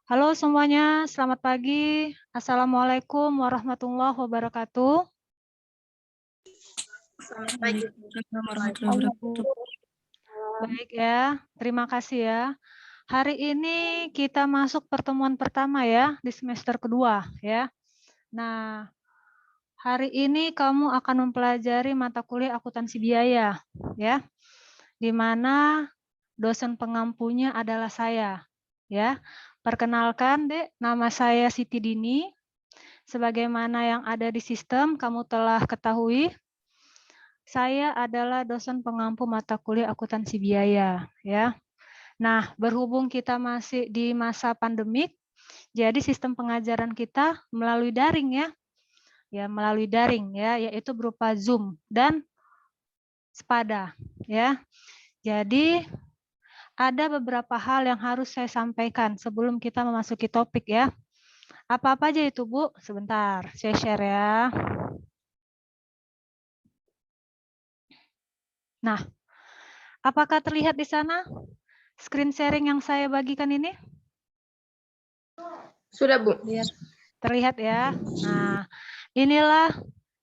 Halo semuanya, selamat pagi. Assalamualaikum warahmatullahi wabarakatuh. Selamat pagi. Waalaikumsalam warahmatullahi wabarakatuh. Baik ya, terima kasih ya. Hari ini kita masuk pertemuan pertama ya di semester kedua ya. Nah, hari ini kamu akan mempelajari mata kuliah akuntansi biaya ya, di mana dosen pengampunya adalah saya ya. Perkenalkan, Dek, nama saya Siti Dini. Sebagaimana yang ada di sistem kamu telah ketahui, saya adalah dosen pengampu mata kuliah akuntansi biaya ya. Nah, berhubung kita masih di masa pandemik, jadi sistem pengajaran kita melalui daring ya. Ya, melalui daring ya, yaitu berupa Zoom dan Spada ya. Jadi ada beberapa hal yang harus saya sampaikan sebelum kita memasuki topik ya. Apa-apa aja itu, Bu? Sebentar, saya share ya. Nah, apakah terlihat di sana screen sharing yang saya bagikan ini? Sudah, Bu. Terlihat ya. Nah, inilah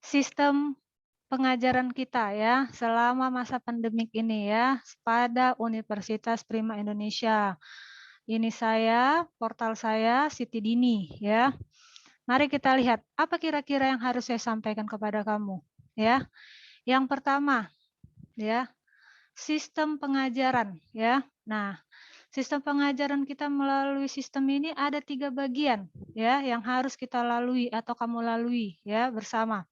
sistem pengajaran kita ya selama masa pandemik ini ya pada Universitas Prima Indonesia. Ini saya, portal saya Siti Dini ya. Mari kita lihat apa kira-kira yang harus saya sampaikan kepada kamu ya. Yang pertama ya, sistem pengajaran ya. Nah, sistem pengajaran kita melalui sistem ini ada 3 bagian ya yang harus kita lalui atau kamu lalui ya bersama.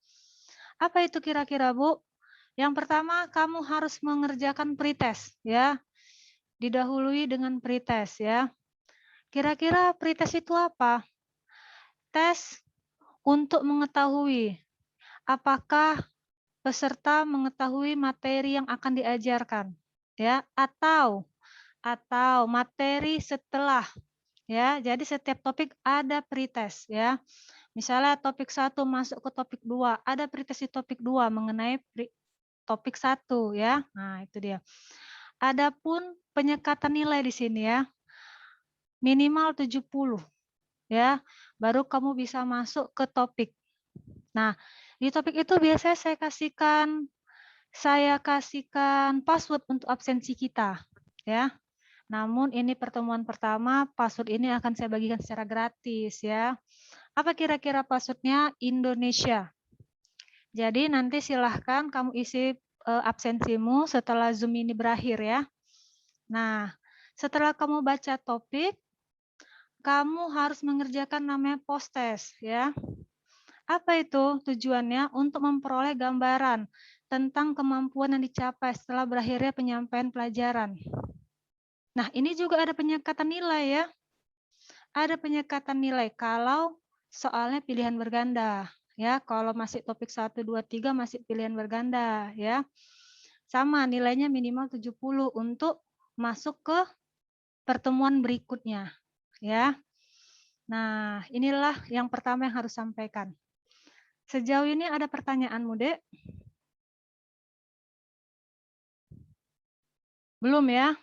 Apa itu kira-kira, Bu? Yang pertama, kamu harus mengerjakan pretest ya. Didahului dengan pretest ya. Kira-kira pretest itu apa? Tes untuk mengetahui apakah peserta mengetahui materi yang akan diajarkan ya atau materi setelah ya. Jadi setiap topik ada pretest ya. Misalnya topik 1 masuk ke topik 2, ada pretest di topik 2 mengenai topik 1 ya. Nah, itu dia. Adapun penyekatan nilai di sini ya. Minimal 70 ya. Baru kamu bisa masuk ke topik. Nah, di topik itu biasanya saya kasihkan password untuk absensi kita ya. Namun ini pertemuan pertama, password ini akan saya bagikan secara gratis ya. Apa kira-kira passwordnya? Indonesia. Jadi nanti silahkan kamu isi absensimu setelah Zoom ini berakhir ya. Nah, setelah kamu baca topik, kamu harus mengerjakan namanya post test ya. Apa itu tujuannya? Untuk memperoleh gambaran tentang kemampuan yang dicapai setelah berakhirnya penyampaian pelajaran. Nah, ini juga ada penyekatan nilai ya. Ada penyekatan nilai kalau soalnya pilihan berganda. Ya, kalau masih topik 1, 2, 3 masih pilihan berganda ya. Sama nilainya minimal 70 untuk masuk ke pertemuan berikutnya ya. Nah, inilah yang pertama yang harus sampaikan. Sejauh ini ada pertanyaanmu, Dek? Belum ya?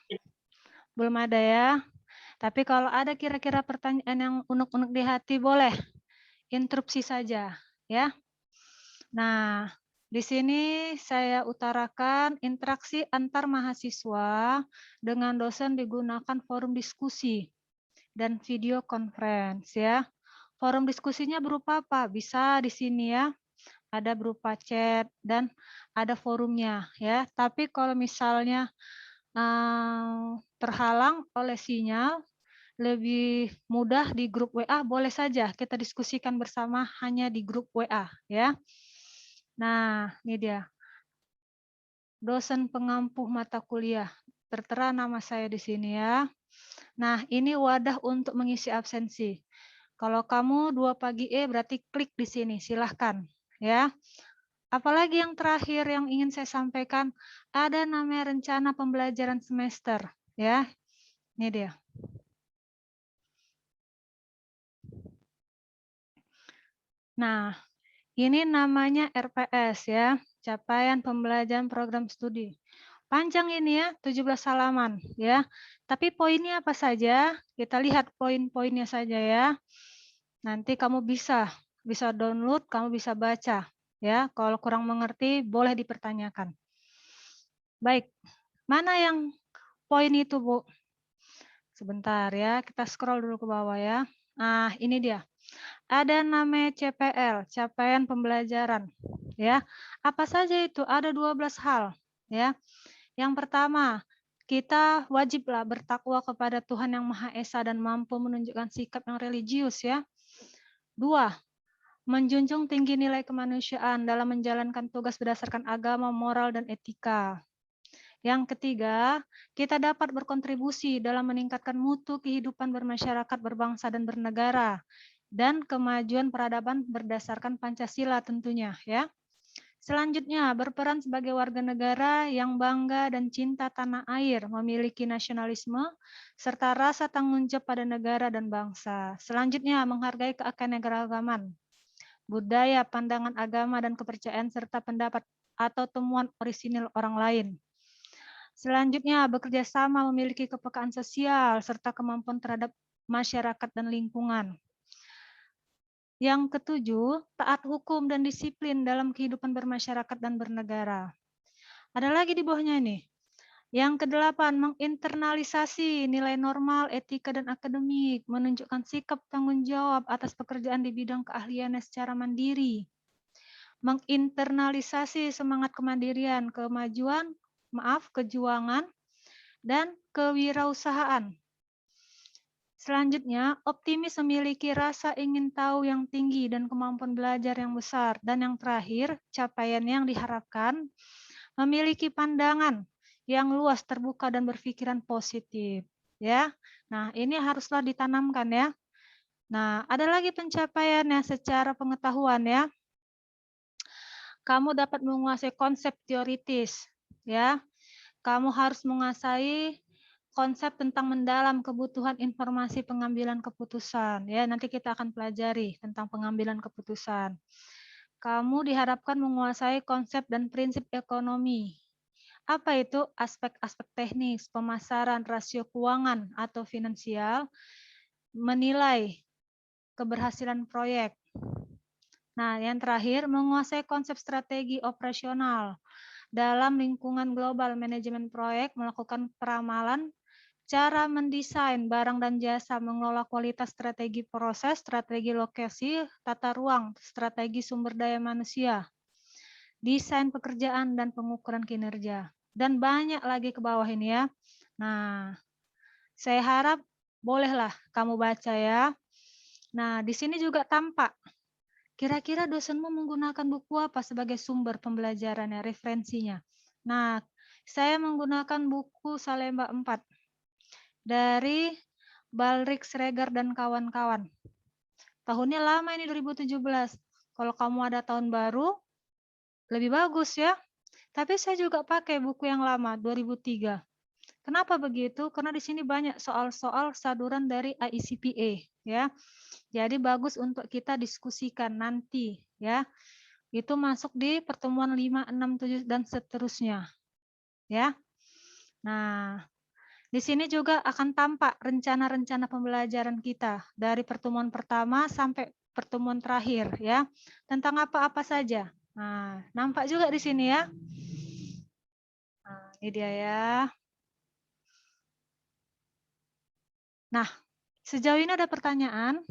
Belum ada ya. Tapi kalau ada kira-kira pertanyaan yang unek-unek di hati, boleh interupsi saja ya. Nah, di sini saya utarakan interaksi antar mahasiswa dengan dosen digunakan forum diskusi dan video conference ya. Forum diskusinya berupa apa? Bisa di sini ya. Ada berupa chat dan ada forumnya ya. Tapi kalau misalnya terhalang oleh sinyal, lebih mudah di grup WA, boleh saja kita diskusikan bersama hanya di grup WA ya. Nah, ini dia. Dosen pengampu mata kuliah. Tertera nama saya di sini ya. Nah, ini wadah untuk mengisi absensi. Kalau kamu 2 pagi berarti klik di sini, silahkan ya. Apalagi yang terakhir yang ingin saya sampaikan, ada namanya rencana pembelajaran semester ya. Ini dia. Nah, ini namanya RPS ya, capaian pembelajaran program studi. Panjang ini ya, 17 halaman ya. Tapi poinnya apa saja? Kita lihat poin-poinnya saja ya. Nanti kamu bisa download, kamu bisa baca ya. Kalau kurang mengerti boleh dipertanyakan. Baik. Mana yang poin itu, Bu? Sebentar ya, kita scroll dulu ke bawah ya. Nah, ini dia. Ada namanya CPL, capaian pembelajaran. Ya. Apa saja itu? Ada 12 hal, ya. Yang pertama, kita wajiblah bertakwa kepada Tuhan yang Maha Esa dan mampu menunjukkan sikap yang religius ya. 2, menjunjung tinggi nilai kemanusiaan dalam menjalankan tugas berdasarkan agama, moral, dan etika. Yang ketiga, kita dapat berkontribusi dalam meningkatkan mutu kehidupan bermasyarakat, berbangsa, dan bernegara, dan kemajuan peradaban berdasarkan Pancasila tentunya ya. Selanjutnya, berperan sebagai warga negara yang bangga dan cinta tanah air, memiliki nasionalisme, serta rasa tanggung jawab pada negara dan bangsa. Selanjutnya, menghargai keanekaragaman, budaya, pandangan agama, dan kepercayaan, serta pendapat atau temuan orisinil orang lain. Selanjutnya, bekerja sama, memiliki kepekaan sosial, serta kemampuan terhadap masyarakat dan lingkungan. Yang ketujuh, taat hukum dan disiplin dalam kehidupan bermasyarakat dan bernegara. Ada lagi di bawahnya ini. Yang kedelapan, menginternalisasi nilai normal, etika, dan akademik, menunjukkan sikap tanggung jawab atas pekerjaan di bidang keahliannya secara mandiri. Menginternalisasi semangat kemandirian, kejuangan, dan kewirausahaan. Selanjutnya, optimis memiliki rasa ingin tahu yang tinggi dan kemampuan belajar yang besar. Dan yang terakhir, capaian yang diharapkan, memiliki pandangan yang luas, terbuka, dan berpikiran positif. Ya, nah ini haruslah ditanamkan ya. Nah, ada lagi pencapaiannya secara pengetahuan ya. Kamu dapat menguasai konsep teoritis ya. Kamu harus menguasai konsep tentang mendalam kebutuhan informasi pengambilan keputusan. Ya, nanti kita akan pelajari tentang pengambilan keputusan. Kamu diharapkan menguasai konsep dan prinsip ekonomi. Apa itu? Aspek-aspek teknis, pemasaran, rasio keuangan atau finansial, menilai keberhasilan proyek. Nah, yang terakhir, menguasai konsep strategi operasional. Dalam lingkungan global manajemen proyek, melakukan peramalan, cara mendesain barang dan jasa, mengelola kualitas, strategi proses, strategi lokasi, tata ruang, strategi sumber daya manusia, desain pekerjaan, dan pengukuran kinerja. Dan banyak lagi ke bawah ini ya. Nah, saya harap bolehlah kamu baca ya. Nah, di sini juga tampak kira-kira dosenmu menggunakan buku apa sebagai sumber pembelajarannya, referensinya. Nah, saya menggunakan buku Salemba 4 dari Balrik Sregar dan kawan-kawan. Tahunnya lama ini 2017. Kalau kamu ada tahun baru, lebih bagus ya. Tapi saya juga pakai buku yang lama, 2003. Kenapa begitu? Karena di sini banyak soal-soal saduran dari IECPA ya. Jadi bagus untuk kita diskusikan nanti ya. Itu masuk di pertemuan 5, 6, 7 dan seterusnya. Ya. Nah, di sini juga akan tampak rencana-rencana pembelajaran kita dari pertemuan pertama sampai pertemuan terakhir ya. Tentang apa-apa saja. Nah, nampak juga di sini ya. Nah, ini dia ya. Nah, sejauh ini ada pertanyaan?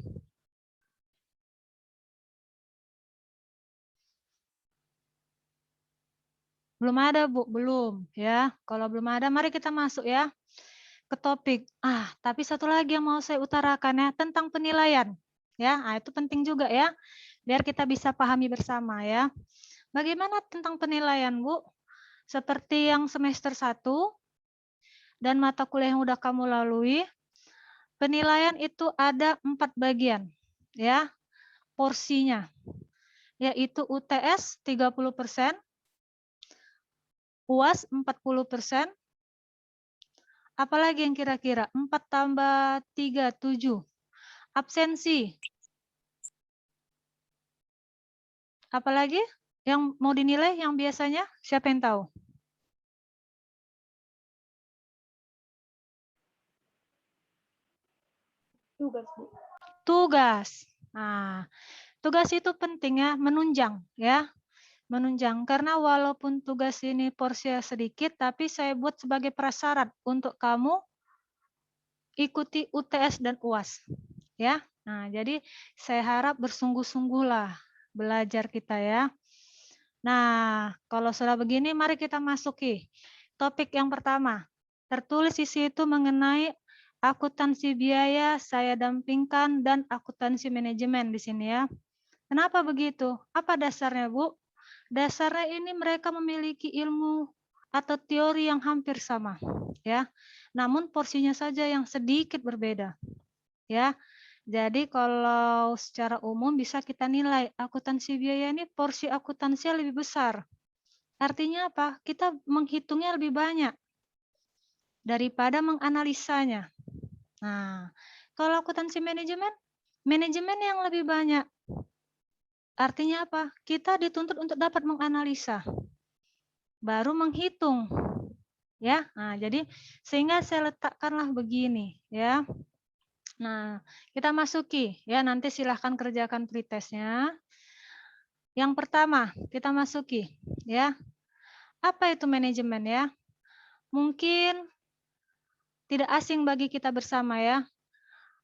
Belum ada, Bu? Belum ya. Kalau belum ada, mari kita masuk ya ke topik. Tapi satu lagi yang mau saya utarakan ya, tentang penilaian. Ya, itu penting juga ya, biar kita bisa pahami bersama ya. Bagaimana tentang penilaian, Bu? Seperti yang semester 1 dan mata kuliah yang udah kamu lalui, penilaian itu ada 4 bagian ya, porsinya. Yaitu UTS 30%, UAS 40%, apalagi yang kira-kira 4 tambah 3, 7. Absensi. Apalagi yang mau dinilai yang biasanya? Siapa yang tahu? Tugas, Bu. Tugas. Nah, tugas itu penting ya, menunjang ya. Menunjang karena walaupun tugas ini porsinya sedikit tapi saya buat sebagai prasyarat untuk kamu ikuti UTS dan UAS ya. Nah, jadi saya harap bersungguh-sungguhlah belajar kita ya. Nah, kalau sudah begini mari kita masuki topik yang pertama. Tertulis di situ mengenai akuntansi biaya saya dampingkan dan akuntansi manajemen di sini ya. Kenapa begitu? Apa dasarnya, Bu? Dasarnya ini mereka memiliki ilmu atau teori yang hampir sama, ya. Namun porsinya saja yang sedikit berbeda, ya. Jadi kalau secara umum bisa kita nilai akuntansi biaya ini porsi akuntansinya lebih besar. Artinya apa? Kita menghitungnya lebih banyak daripada menganalisanya. Nah, kalau akuntansi manajemen, manajemen yang lebih banyak. Artinya apa? Kita dituntut untuk dapat menganalisa, baru menghitung, ya. Nah, jadi sehingga saya letakkanlah begini, ya. Nah, kita masuki, ya. Nanti silahkan kerjakan pretestnya. Yang pertama kita masuki, ya. Apa itu manajemen ya? Mungkin tidak asing bagi kita bersama ya.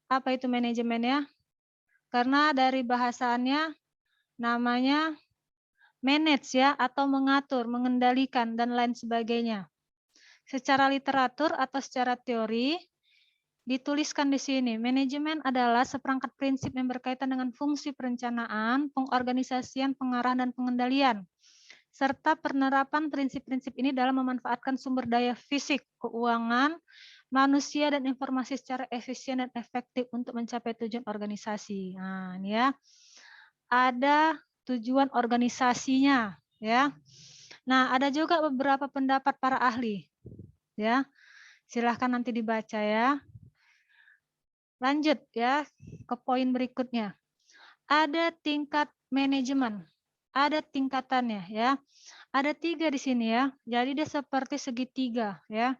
Apa itu manajemen ya? Karena dari bahasannya namanya manage ya atau mengatur, mengendalikan dan lain sebagainya. Secara literatur atau secara teori dituliskan di sini, manajemen adalah seperangkat prinsip yang berkaitan dengan fungsi perencanaan, pengorganisasian, pengarahan dan pengendalian serta penerapan prinsip-prinsip ini dalam memanfaatkan sumber daya fisik, keuangan, manusia dan informasi secara efisien dan efektif untuk mencapai tujuan organisasi. Nah, ini ya. Ada tujuan organisasinya, ya. Nah, ada juga beberapa pendapat para ahli, ya. Silahkan nanti dibaca ya. Lanjut ya ke poin berikutnya. Ada tingkat manajemen, ada tingkatannya ya. Ada 3 di sini ya. Jadi dia seperti segitiga ya.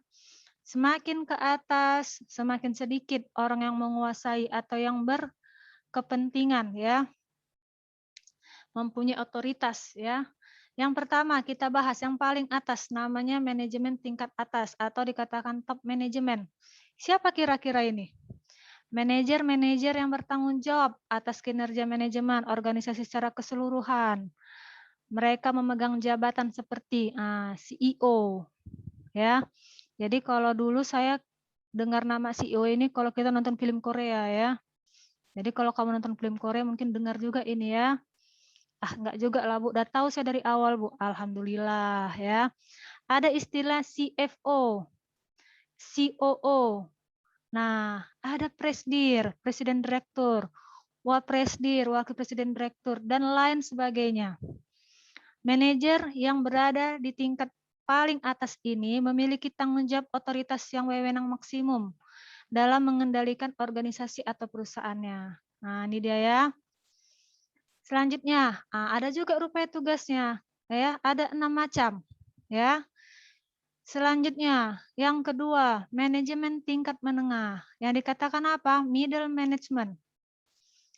Semakin ke atas, semakin sedikit orang yang menguasai atau yang berkepentingan ya. Mempunyai otoritas ya. Yang pertama kita bahas yang paling atas namanya manajemen tingkat atas atau dikatakan top manajemen. Siapa kira-kira ini? Manajer-manajer yang bertanggung jawab atas kinerja manajemen organisasi secara keseluruhan. Mereka memegang jabatan seperti CEO, ya. Jadi kalau dulu saya dengar nama CEO ini kalau kita nonton film Korea ya. Jadi kalau kamu nonton film Korea mungkin dengar juga ini ya. Enggak juga lah Bu, udah tahu saya dari awal Bu. Alhamdulillah ya. Ada istilah CFO, COO. Nah, ada presdir, presiden direktur, wapresdir, wakil presiden direktur, dan lain sebagainya. Manajer yang berada di tingkat paling atas ini memiliki tanggung jawab otoritas yang wewenang maksimum dalam mengendalikan organisasi atau perusahaannya. Nah, ini dia ya. Selanjutnya, ada juga rupanya tugasnya. Ya, ada 6 macam. Ya. Selanjutnya, yang kedua, manajemen tingkat menengah. Yang dikatakan apa? Middle management.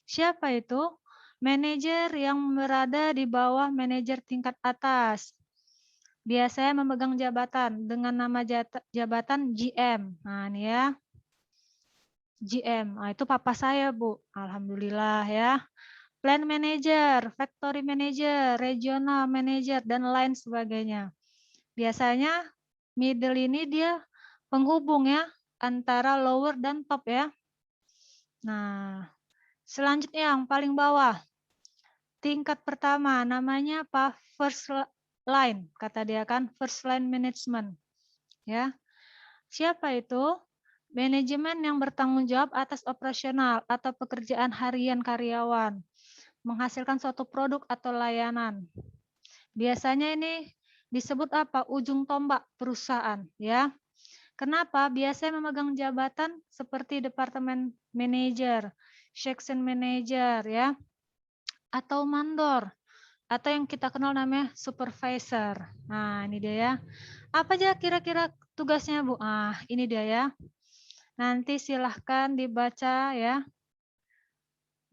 Siapa itu? Manajer yang berada di bawah manajer tingkat atas. Biasanya memegang jabatan dengan nama jabatan GM. Nah, ini ya. GM. Nah, itu papa saya, Bu. Alhamdulillah ya. Plan manager, factory manager, regional manager, dan lain sebagainya. Biasanya middle ini dia penghubung ya antara lower dan top ya. Nah, selanjutnya yang paling bawah. Tingkat pertama namanya apa? First line, kata dia kan, first line management. Ya. Siapa itu? Manajemen yang bertanggung jawab atas operasional atau pekerjaan harian karyawan, menghasilkan suatu produk atau layanan. Biasanya ini disebut apa? Ujung tombak perusahaan, ya. Kenapa? Biasanya memegang jabatan seperti departemen manager, section manager, ya, atau mandor, atau yang kita kenal namanya supervisor. Nah, ini dia ya. Apa aja kira-kira tugasnya, Bu? Ini dia ya. Nanti silahkan dibaca ya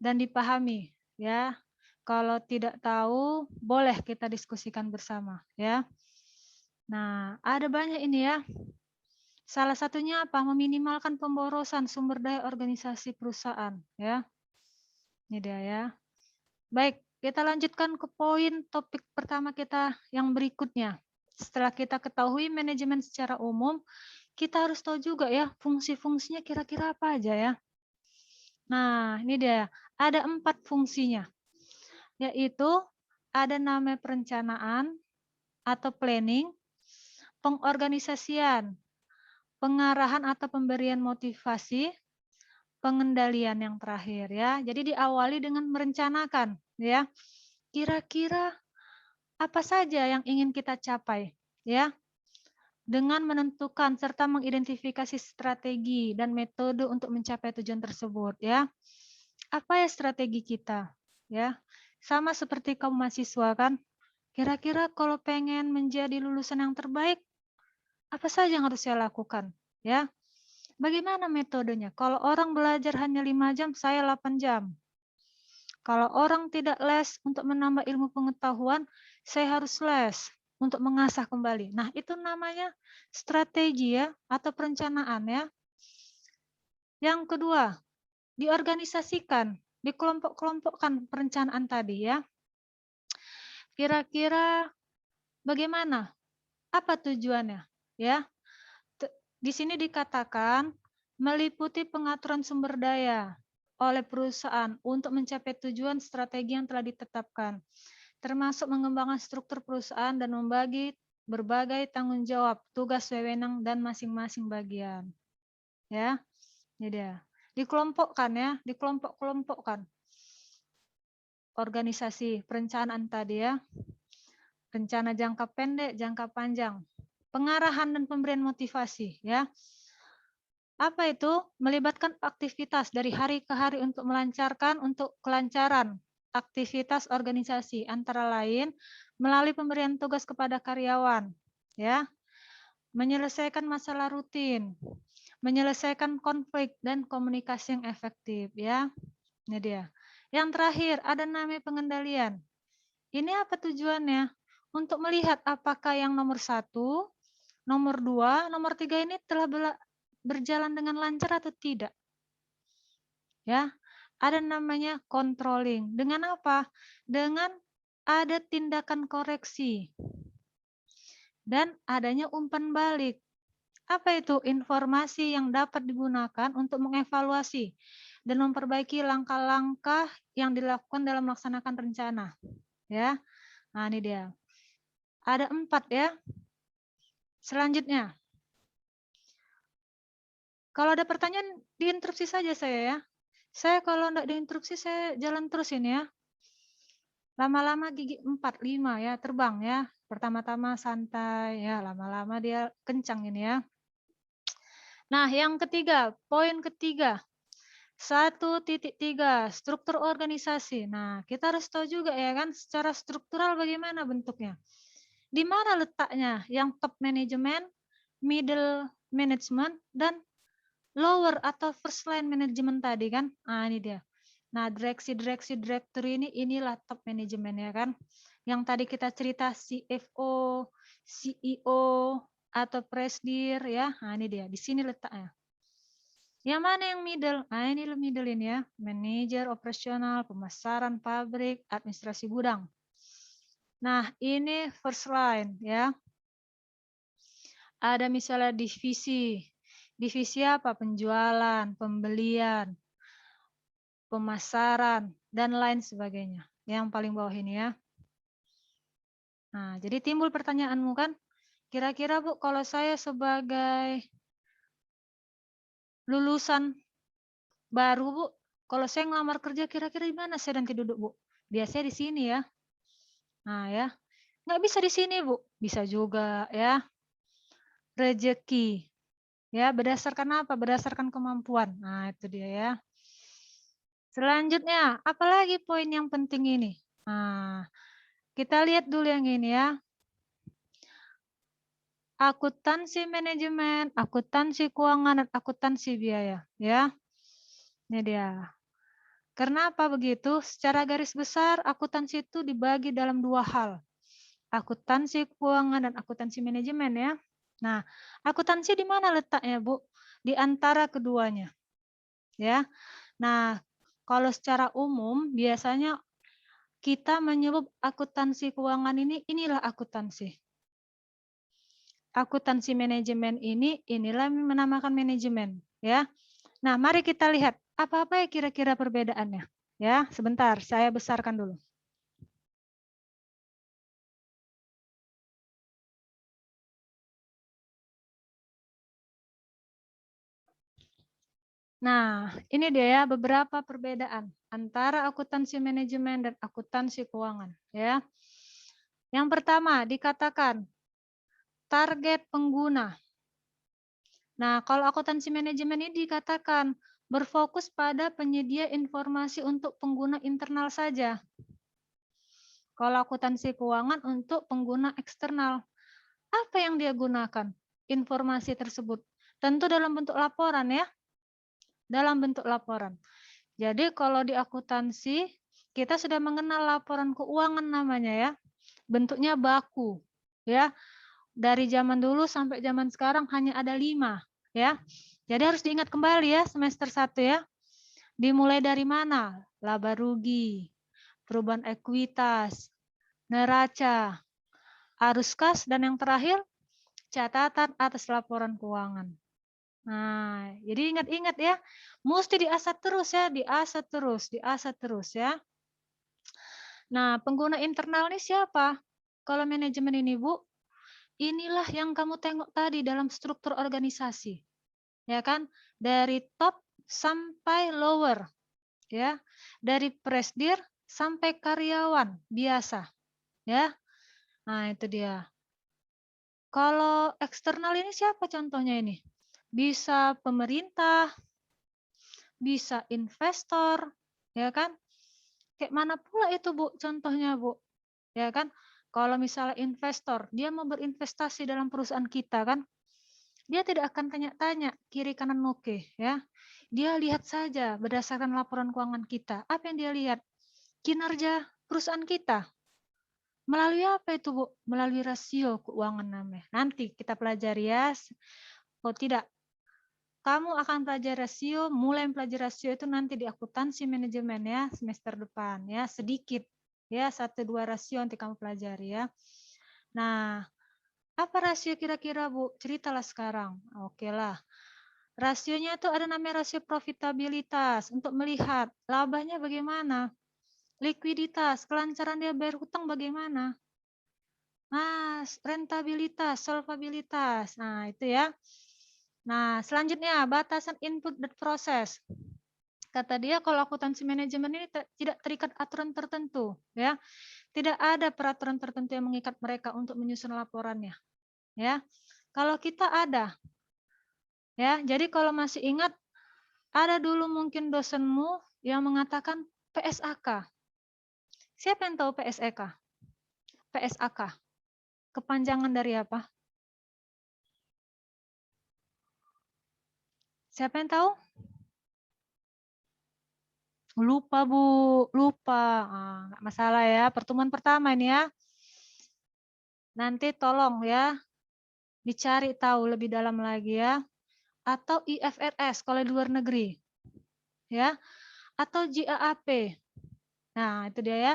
dan dipahami ya. Kalau tidak tahu, boleh kita diskusikan bersama ya. Nah, ada banyak ini ya. Salah satunya apa? Meminimalkan pemborosan sumber daya organisasi perusahaan ya. Ini dia ya. Baik, kita lanjutkan ke poin topik pertama kita yang berikutnya. Setelah kita ketahui manajemen secara umum, kita harus tahu juga ya fungsi-fungsinya kira-kira apa aja ya. Nah, ini dia. Ada 4 fungsinya, yaitu ada namanya perencanaan atau planning, pengorganisasian, pengarahan atau pemberian motivasi, pengendalian yang terakhir ya. Jadi diawali dengan merencanakan ya. Kira-kira apa saja yang ingin kita capai ya. Dengan menentukan serta mengidentifikasi strategi dan metode untuk mencapai tujuan tersebut ya. Apa ya strategi kita ya? Sama seperti kamu mahasiswa kan, kira-kira kalau pengen menjadi lulusan yang terbaik, apa saja yang harus saya lakukan ya? Bagaimana metodenya? Kalau orang belajar hanya 5 jam, saya 8 jam. Kalau orang tidak les untuk menambah ilmu pengetahuan, saya harus les untuk mengasah kembali. Nah, itu namanya strategi ya atau perencanaan ya. Yang kedua, diorganisasikan, dikelompok-kelompokkan perencanaan tadi ya. Kira-kira bagaimana? Apa tujuannya? Ya. Di sini dikatakan meliputi pengaturan sumber daya oleh perusahaan untuk mencapai tujuan strategi yang telah ditetapkan, termasuk mengembangkan struktur perusahaan dan membagi berbagai tanggung jawab, tugas wewenang dan masing-masing bagian. Ya, ini dia. Dikelompokkan ya, dikelompok-kelompokkan. Organisasi perencanaan tadi ya. Rencana jangka pendek, jangka panjang. Pengarahan dan pemberian motivasi ya. Apa itu? Melibatkan aktivitas dari hari ke hari untuk melancarkan untuk kelancaran aktivitas organisasi antara lain melalui pemberian tugas kepada karyawan ya, menyelesaikan masalah rutin, menyelesaikan konflik dan komunikasi yang efektif ya. Ini dia. Yang terakhir ada namanya pengendalian. Ini apa tujuannya? Untuk melihat apakah yang nomor 1, nomor 2, nomor 3 ini telah berjalan dengan lancar atau tidak. Ya, ada namanya controlling. Dengan apa? Dengan ada tindakan koreksi dan adanya umpan balik. Apa itu? Informasi yang dapat digunakan untuk mengevaluasi dan memperbaiki langkah-langkah yang dilakukan dalam melaksanakan rencana. Ya, nah ini dia. Ada 4 ya. Selanjutnya, kalau ada pertanyaan diinterupsi saja saya ya. Saya kalau enggak diinterupsi saya jalan terus ini ya. Lama-lama gigi 4, 5 ya, terbang ya. Pertama-tama santai ya, lama-lama dia kencang ini ya. Nah, yang ketiga, poin ketiga. 1.3 struktur organisasi. Nah, kita harus tahu juga ya kan secara struktural bagaimana bentuknya. Di mana letaknya? Yang top management, middle management dan lower atau first line management tadi kan. Nah, ini dia. Nah, direktur ini inilah top manajemen ya kan. Yang tadi kita cerita CFO, CEO atau presidir ya. Nah, ini dia. Di sini letaknya. Yang mana yang middle? Nah, ini middle ini ya. Manajer operasional, pemasaran, pabrik, administrasi gudang. Nah, ini first line ya. Ada misalnya divisi. Divisi apa? Penjualan, pembelian, pemasaran, dan lain sebagainya. Yang paling bawah ini ya. Nah, jadi timbul pertanyaanmu kan, kira-kira Bu, kalau saya sebagai lulusan baru Bu, kalau saya ngelamar kerja kira-kira di mana saya nanti duduk Bu? Biasanya di sini ya. Nah ya, nggak bisa di sini Bu, bisa juga ya. Rezeki, ya berdasarkan apa? Berdasarkan kemampuan. Nah itu dia ya. Selanjutnya, apalagi poin yang penting ini? Nah, kita lihat dulu yang ini ya. akuntansi manajemen, akuntansi keuangan, dan akuntansi biaya. Ya, ini dia. Kenapa begitu? Secara garis besar, akuntansi itu dibagi dalam dua hal. Akuntansi keuangan dan akuntansi manajemen ya. Nah, akuntansi di mana letaknya, Bu? Di antara keduanya. Ya. Nah, kalau secara umum biasanya kita menyebut akuntansi keuangan inilah akuntansi. Akuntansi manajemen inilah menamakan manajemen, ya. Nah, mari kita lihat apa-apa ya kira-kira perbedaannya. Ya, sebentar, saya besarkan dulu. Nah, ini dia ya beberapa perbedaan antara akuntansi manajemen dan akuntansi keuangan, ya. Yang pertama dikatakan target pengguna. Nah, kalau akuntansi manajemen ini dikatakan berfokus pada penyedia informasi untuk pengguna internal saja. Kalau akuntansi keuangan untuk pengguna eksternal. Apa yang dia gunakan? Informasi tersebut. Tentu dalam bentuk laporan ya. Dalam bentuk laporan. Jadi kalau di akuntansi, kita sudah mengenal laporan keuangan namanya ya. Bentuknya baku. Ya. Dari zaman dulu sampai zaman sekarang hanya ada 5. Ya. Jadi harus diingat kembali ya semester 1 ya. Dimulai dari mana? Laba rugi, perubahan ekuitas, neraca, arus kas, dan yang terakhir catatan atas laporan keuangan. Nah, jadi ingat-ingat ya, mesti diasah terus ya, diasah terus ya. Nah, pengguna internal ini siapa? Kalau manajemen ini Bu, inilah yang kamu tengok tadi dalam struktur organisasi. Ya kan? Dari top sampai lower. Ya. Dari presdir sampai karyawan biasa. Ya. Nah, itu dia. Kalau eksternal ini siapa contohnya ini? Bisa pemerintah, bisa investor, ya kan? Kayak mana pula itu Bu contohnya Bu? Ya kan? Kalau misalnya investor, dia mau berinvestasi dalam perusahaan kita kan? Dia tidak akan tanya-tanya kiri kanan oke ya. Dia lihat saja berdasarkan laporan keuangan kita. Apa yang dia lihat? Kinerja perusahaan kita. Melalui apa itu Bu? Melalui rasio keuangan namanya. Nanti kita pelajari ya. Oh tidak, kamu akan pelajari rasio, mulai pelajari rasio itu nanti di akuntansi manajemen ya, semester depan ya, sedikit ya, 1-2 rasio nanti kamu pelajari ya. Nah, apa rasio kira-kira Bu? Ceritalah sekarang. Oke lah. Rasionya itu ada namanya rasio profitabilitas untuk melihat labanya bagaimana, likuiditas, kelancaran dia bayar hutang bagaimana. Nah, rentabilitas, solvabilitas. Nah, itu ya. Nah, selanjutnya batasan input dan proses. Kata dia kalau akuntansi manajemen ini tidak terikat aturan tertentu, ya. Tidak ada peraturan tertentu yang mengikat mereka untuk menyusun laporannya, ya. Kalau kita ada, ya. Jadi kalau masih ingat, ada dulu mungkin dosenmu yang mengatakan PSAK. Siapa yang tahu PSAK? PSAK. Kepanjangan dari apa? Siapa yang tahu? Lupa Bu, lupa. Ah, nggak masalah ya. Pertemuan pertama ini ya. Nanti tolong ya, dicari tahu lebih dalam lagi ya. Atau IFRS kalau di luar negeri. Ya. Atau GAAP. Nah, itu dia ya.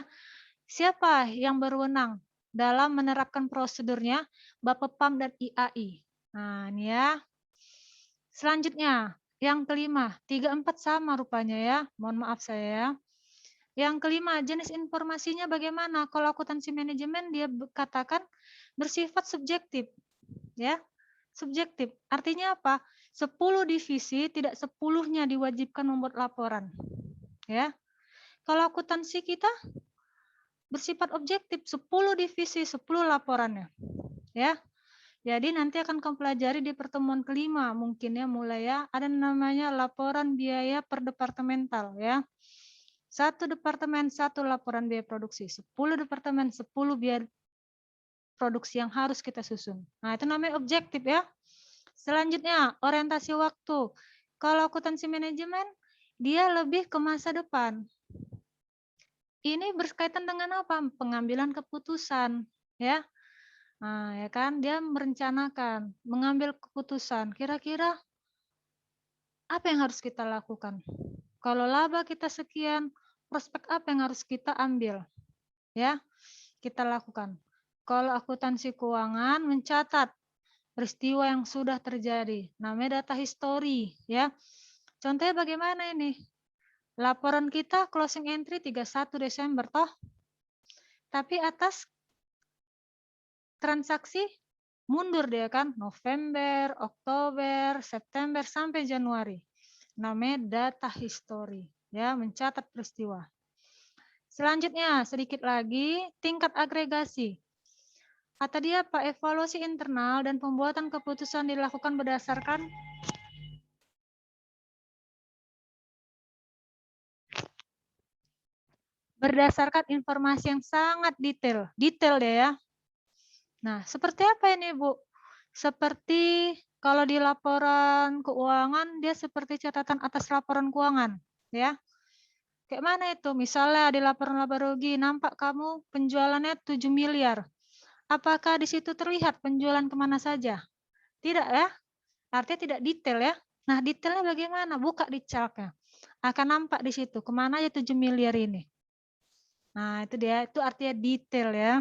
Siapa yang berwenang dalam menerapkan prosedurnya? Bapepam dan IAI. Nah, ini ya. Selanjutnya, yang kelima, 3-4 sama rupanya ya. Mohon maaf saya ya. Yang kelima, jenis informasinya bagaimana? Kalau akuntansi manajemen dia katakan bersifat subjektif. Ya, subjektif. Artinya apa? 10 divisi tidak 10-nya diwajibkan membuat laporan. Ya. Kalau akuntansi kita bersifat objektif, 10 divisi, 10 laporannya. Ya. Jadi nanti akan kamu pelajari di pertemuan kelima mungkin ya mulai ya. Ada namanya laporan biaya per departemental ya. 1 departemen 1 laporan biaya produksi, 10 departemen 10 biaya produksi yang harus kita susun. Nah, itu namanya objektif ya. Selanjutnya, orientasi waktu. Kalau akuntansi manajemen, dia lebih ke masa depan. Ini berkaitan dengan apa? Pengambilan keputusan, ya. Nah, ya kan, dia merencanakan, mengambil keputusan. Kira-kira apa yang harus kita lakukan? Kalau laba kita sekian, prospek apa yang harus kita ambil? Ya, kita lakukan. Kalau akuntansi keuangan mencatat peristiwa yang sudah terjadi, namanya data history, ya. Contohnya bagaimana ini? Laporan kita closing entry 31 Desember toh. Tapi atas transaksi mundur dia kan, November, Oktober, September sampai Januari. Namanya data history, ya, mencatat peristiwa. Selanjutnya, sedikit lagi, tingkat agregasi. Kata dia, Pak, evaluasi internal dan pembuatan keputusan dilakukan berdasarkan informasi yang sangat detail. Detail deh ya. Nah, seperti apa ini, Bu? Seperti kalau di laporan keuangan, dia seperti catatan atas laporan keuangan, ya. Kayak mana itu? Misalnya di laporan laba rugi, nampak kamu penjualannya 7 miliar. Apakah di situ terlihat penjualan kemana saja? Tidak ya? Artinya tidak detail ya. Nah, detailnya bagaimana? Buka di chart-nya. Akan nampak di situ, kemana aja 7 miliar ini. Nah, itu dia, itu artinya detail ya.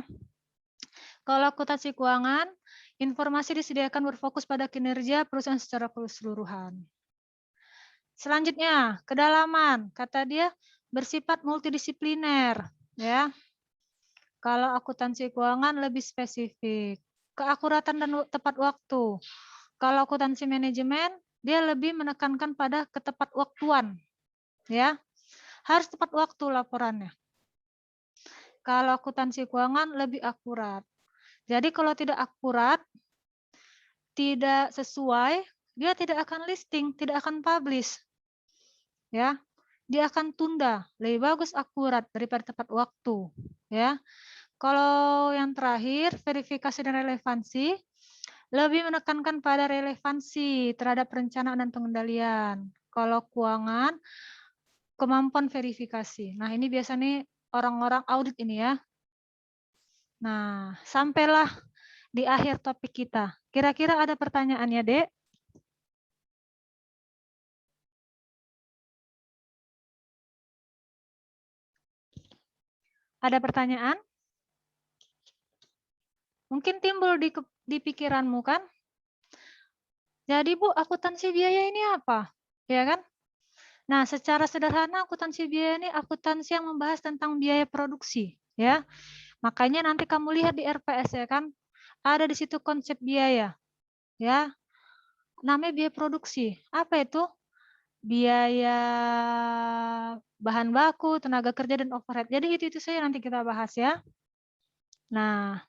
Kalau akuntansi keuangan, informasi disediakan berfokus pada kinerja perusahaan secara keseluruhan. Selanjutnya, kedalaman. Kata dia bersifat multidisipliner, ya. Kalau akuntansi keuangan lebih spesifik, keakuratan dan tepat waktu. Kalau akuntansi manajemen, dia lebih menekankan pada ketepat waktuan, ya. Harus tepat waktu laporannya. Kalau akuntansi keuangan lebih akurat. Jadi kalau tidak akurat, tidak sesuai, dia tidak akan listing, tidak akan publish. Ya, dia akan tunda. Lebih bagus akurat daripada tepat waktu, ya. Kalau yang terakhir, verifikasi dan relevansi, lebih menekankan pada relevansi terhadap perencanaan dan pengendalian. Kalau keuangan, kemampuan verifikasi. Nah, ini biasanya orang-orang audit ini ya. Nah, sampailah di akhir topik kita. Kira-kira ada pertanyaannya, Dek? Ada pertanyaan? Mungkin timbul di pikiranmu kan? Jadi Bu, akuntansi biaya ini apa? Ya kan? Nah, secara sederhana akuntansi biaya ini akuntansi yang membahas tentang biaya produksi, ya. Makanya nanti kamu lihat di RPS ya kan, ada di situ konsep biaya, ya. Namanya biaya produksi. Apa itu? Biaya bahan baku, tenaga kerja dan overhead. Jadi itu saja nanti kita bahas ya. Nah,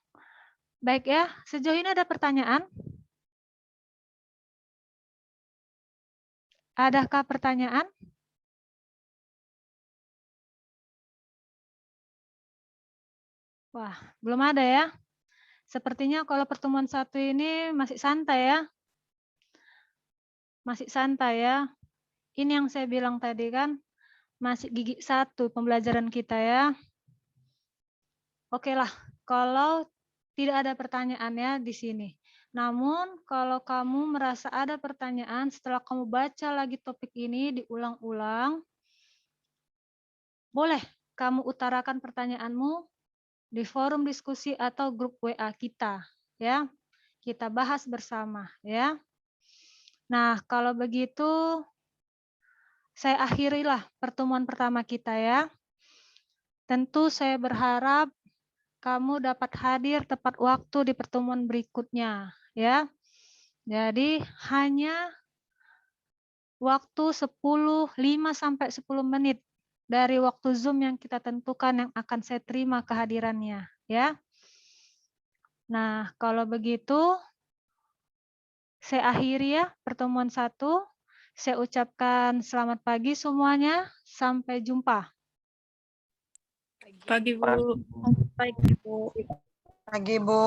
baik ya. Sejauh ini ada pertanyaan? Adakah pertanyaan? Wah, belum ada ya. Sepertinya kalau pertemuan satu ini masih santai ya. Masih santai ya. Ini yang saya bilang tadi kan, masih gigi satu pembelajaran kita ya. Oke lah, kalau tidak ada pertanyaannya di sini. Namun kalau kamu merasa ada pertanyaan setelah kamu baca lagi topik ini diulang-ulang, boleh kamu utarakan pertanyaanmu di forum diskusi atau grup WA kita, ya. Kita bahas bersama, ya. Nah, kalau begitu saya akhirilah pertemuan pertama kita ya. Tentu saya berharap kamu dapat hadir tepat waktu di pertemuan berikutnya, ya. Jadi hanya waktu 5 sampai 10 menit dari waktu Zoom yang kita tentukan yang akan saya terima kehadirannya, ya. Nah, kalau begitu saya akhiri ya pertemuan 1. Saya ucapkan selamat pagi semuanya. Sampai jumpa. Pagi, Bu. Pagi, Bu. Pagi, Bu.